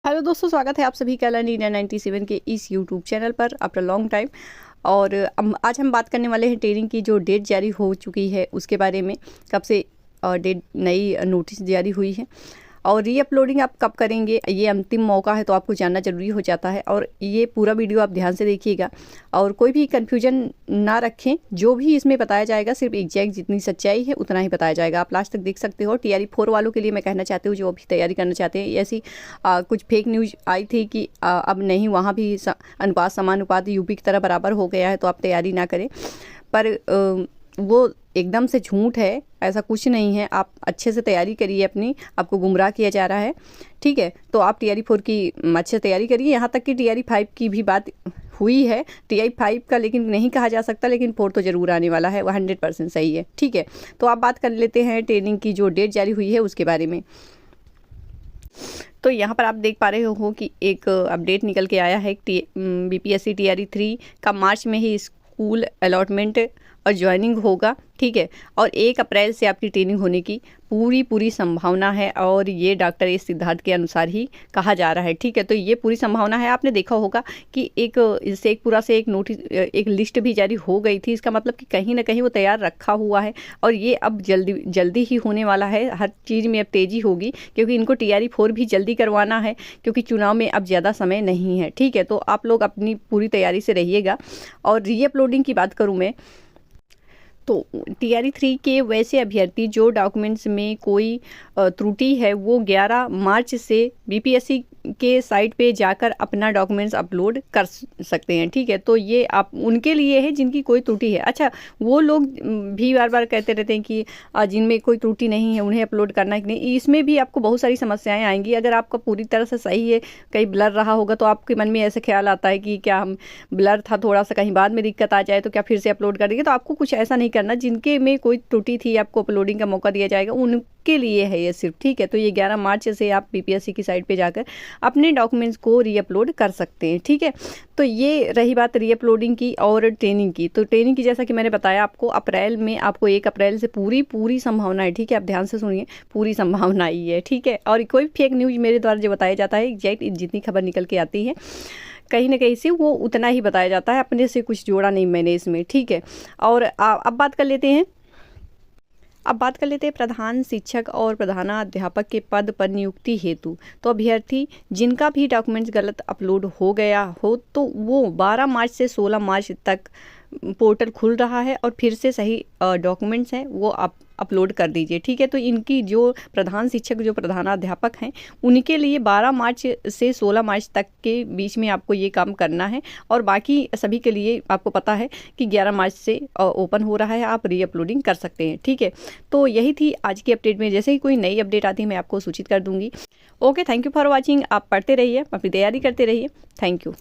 Hello दोस्तों, स्वागत है आप सभी का लर्न इंडिया 97 के इस यूट्यूब चैनल पर आफ्टर लॉन्ग टाइम। और आज हम बात करने वाले हैं ट्रेनिंग की जो डेट जारी हो चुकी है उसके बारे में। कब से डेट नई नोटिस जारी हुई है और री अपलोडिंग आप कब करेंगे, ये अंतिम मौका है तो आपको जानना जरूरी हो जाता है। और ये पूरा वीडियो आप ध्यान से देखिएगा और कोई भी कन्फ्यूजन ना रखें। जो भी इसमें बताया जाएगा सिर्फ एग्जैक्ट जितनी सच्चाई है उतना ही बताया जाएगा। आप लास्ट तक देख सकते हो। TRE 4 वालों के लिए मैं कहना चाहती हूँ जो अभी तैयारी करना चाहते हैं। ऐसी कुछ फेक न्यूज आई थी कि अब नहीं, वहाँ भी अनुपात समानुपात यूपी की तरह बराबर हो गया है तो आप तैयारी ना करें। पर वो एकदम से झूठ है, ऐसा कुछ नहीं है। आप अच्छे से तैयारी करिए अपनी, आपको गुमराह किया जा रहा है, ठीक है। तो आप TRE 4 की अच्छे से तैयारी करिए। यहाँ तक कि TRE 5 की भी बात हुई है। TRE 5 का लेकिन नहीं कहा जा सकता, लेकिन 4 तो ज़रूर आने वाला है, वो 100% सही है, ठीक है। तो आप बात कर लेते हैं ट्रेनिंग की जो डेट जारी हुई है उसके बारे में। तो यहाँ पर आप देख पा रहे हो कि एक अपडेट निकल के आया है। BPSC TRE 3 का मार्च में ही स्कूल अलॉटमेंट और ज्वाइनिंग होगा, ठीक है। और 1 अप्रैल से आपकी ट्रेनिंग होने की पूरी संभावना है और ये डॉक्टर एस सिद्धार्थ के अनुसार ही कहा जा रहा है, ठीक है। तो ये पूरी संभावना है। आपने देखा होगा कि एक शेखपुरा से एक नोटिस, एक लिस्ट भी जारी हो गई थी। इसका मतलब कि कहीं ना कहीं वो तैयार रखा हुआ है और ये अब जल्दी ही होने वाला है। हर चीज़ में अब तेज़ी होगी क्योंकि इनको TRE 4 भी जल्दी करवाना है क्योंकि चुनाव में अब ज़्यादा समय नहीं है, ठीक है। तो आप लोग अपनी पूरी तैयारी से रहिएगा। और री अपलोडिंग की बात करूँ मैं तो TRE 3 के वैसे अभ्यर्थी जो डॉक्यूमेंट्स में कोई त्रुटि है वो 11 मार्च से BPSC के साइट पे जाकर अपना डॉक्यूमेंट्स अपलोड कर सकते हैं, ठीक है। तो ये आप उनके लिए है जिनकी कोई त्रुटि है। अच्छा, वो लोग भी बार बार कहते रहते हैं कि जिनमें कोई त्रुटि नहीं है उन्हें अपलोड करना है कि नहीं। इसमें भी आपको बहुत सारी समस्याएं आएंगी। अगर आपका पूरी तरह से सही है, कहीं ब्लर रहा होगा तो आपके मन में ऐसा ख्याल आता है कि क्या हम ब्लर था थोड़ा सा, कहीं बाद में दिक्कत आ जाए तो क्या फिर से अपलोड कर देंगे। तो आपको कुछ ऐसा नहीं करना। जिनके में कोई त्रुटि थी आपको अपलोडिंग का मौका दिया जाएगा, उनके लिए है ये सिर्फ, ठीक है। तो ये 11 मार्च से आप BPSC की साइट पे जाकर अपने डॉक्यूमेंट्स को री अपलोड कर सकते हैं, ठीक है। तो ये रही बात री अपलोडिंग की और ट्रेनिंग की। तो ट्रेनिंग की जैसा कि मैंने बताया आपको, अप्रैल में आपको 1 अप्रैल से पूरी संभावना है, ठीक है। आप ध्यान से सुनिए, पूरी संभावना ही है, ठीक है। और कोई फेक न्यूज मेरे द्वारा जो बताया जाता है, एग्जैक्ट जितनी खबर निकल के आती है कहीं ना कहीं से वो उतना ही बताया जाता है, अपने से कुछ जोड़ा नहीं मैंने इसमें, ठीक है। और अब बात कर लेते हैं प्रधान शिक्षक और प्रधानाध्यापक के पद पर नियुक्ति हेतु। तो अभ्यर्थी जिनका भी डॉक्यूमेंट्स गलत अपलोड हो गया हो तो वो 12 मार्च से 16 मार्च तक पोर्टल खुल रहा है और फिर से सही डॉक्यूमेंट्स हैं वो आप अपलोड कर दीजिए, ठीक है। तो इनकी जो प्रधान शिक्षक, जो प्रधानाध्यापक हैं, उनके लिए 12 मार्च से 16 मार्च तक के बीच में आपको ये काम करना है। और बाकी सभी के लिए आपको पता है कि 11 मार्च से ओपन हो रहा है, आप री अपलोडिंग कर सकते हैं, ठीक है। तो यही थी आज की अपडेट में। जैसे ही कोई नई अपडेट आती है मैं आपको सूचित कर दूंगी। Okay, thank you for watching. आप पढ़ते रहिए, अपनी तैयारी करते रहिए। Thank you.